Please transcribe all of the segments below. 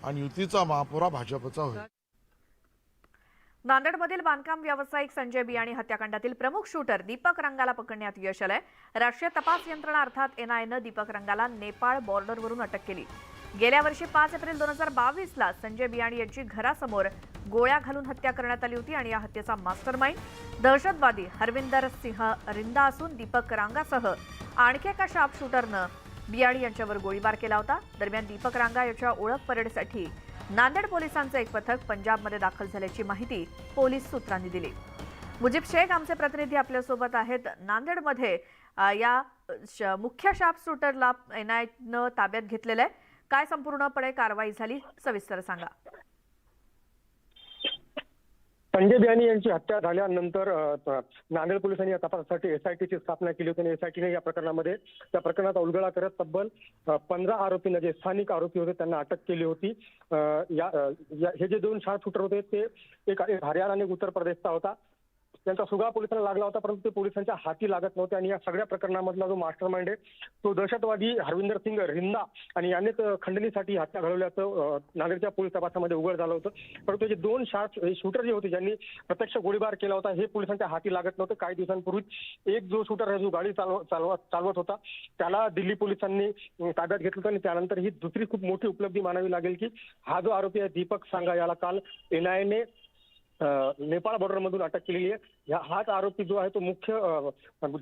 आणि युतीचा महापौर भाजपचा होईल। नांदेडमधील बांधकाम व्यावसायिक संजय बियाणी हत्याकांडातील प्रमुख शूटर दीपक रंगाला पकडण्यात यश आलंय। राष्ट्रीय तपास यंत्रणा अर्थात एनआयएनं दीपक रंगाला नेपाळ बॉर्डरवरून अटक केली। गेल्या वर्षी 5 एप्रिल 2022 ला संजय बियाणी यांची घरासमोर गोळ्या घालून हत्या करण्यात आली होती आणि या हत्येचा मास्टरमाइंड दहशतवादी हरविंदर सिंह रिंदा असून दीपक रांगासह आणखी एका शार्प शूटरनं बियाणी यांच्यावर गोळीबार केला होता। दरम्यान दीपक रांगा याच्या ओळख परेडसाठी नांदेड पोलिसांचं एक पथक पंजाबमध्ये दाखल झाल्याची माहिती पोलीस सूत्रांनी दिली। मुजीब शेख आमचे प्रतिनिधी आपल्यासोबत आहेत। नांदेडमध्ये या मुख्य शार्प शूटरला एनआयएनं ताब्यात घेतलेलं आहे। काय संपूर्णपणे कारवाई झाली सविस्तर सांगा। संजय बियाणी यांची हत्या झाल्यानंतर नांदेड पोलिसांनी या तपासासाठी एसआयटीची स्थापना केली होती आणि एसआयटीने या प्रकरणाचा उलगडा करत तब्बल 15 आरोपींना जे स्थानिक आरोपी होते त्यांना अटक केली होती। हे जे 2 शार्प शूटर होते ते एक हरियाणा आणि उत्तर प्रदेशचा होता। त्यांचा सुगावा पोलिसांना लागला होता, परंतु ते पोलिसांच्या हाती लागत नव्हते आणि या सगळ्या प्रकरणामधला जो मास्टरमाइंड आहे तो दहशतवादी हरविंदर सिंग रिंदा आणि यानेच खंडणीसाठी हत्या घडवल्याचं नांदेडच्या पोलीस तपासामध्ये उघड झालं होतं। परंतु जे 2 शार्प शूटर जे होते ज्यांनी प्रत्यक्ष गोळीबार केला होता हे पोलिसांच्या हाती लागत नव्हते। काही दिवसांपूर्वी एक जो शूटर जो गाडी चालवत होता त्याला दिल्ली पोलिसांनी ताब्यात घेतलं होतं आणि त्यानंतर ही दुसरी खूप मोठी उपलब्धी मानावी लागेल की हा जो आरोपी आहे दीपक सांगा याला काल एनआयएने नेपाळ बॉर्डरमधून अटक केलेली आहे। हाच आरोपी जो आहे तो मुख्य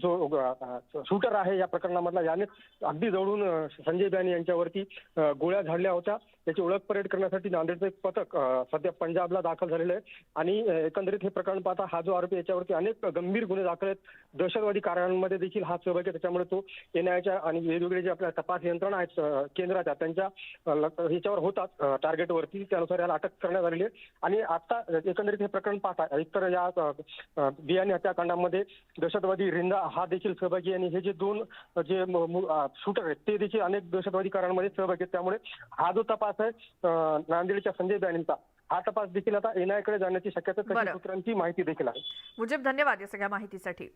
जो शूटर आहे या प्रकरणामधला, याने अगदी जवळून संजय बियाणी यांच्यावरती गोळ्या झाडल्या होत्या। त्याची ओळख परेड करण्यासाठी नांदेडचं एक पथक सध्या पंजाबला दाखल झालेलं आहे आणि एकंदरीत हे प्रकरण पाहता हा जो आरोपी याच्यावरती अनेक गंभीर गुन्हे दाखल आहेत, दहशतवादी कारवायांमध्ये देखील हा सहभागी आहे। त्याच्यामुळे तो एनआयएच्या आणि वेगवेगळे जे आपल्या तपास यंत्रणा आहेत केंद्राच्या त्यांच्या ह्याच्यावर होतात टार्गेटवरती, त्यानुसार याला अटक करण्यात आलेली आहे। आणि आता एकंदरीत हे प्रकरण पाहता एकतर या बियाणी हत्याकांडामध्ये दहशतवादी रिंदा हा देखील सहभागी आणि हे जे 2 जे शूटर आहेत ते देखील अनेक दहशतवादी कारणांमध्ये सहभागी आहेत। त्यामुळे हा जो तपास आहे नांदेडच्या संजय बियाणींचा हा तपास देखील आता एनआयएकडे जाण्याची शक्यता सूत्रांची माहिती देखील आहे। मुजीब धन्यवाद या सगळ्या माहितीसाठी।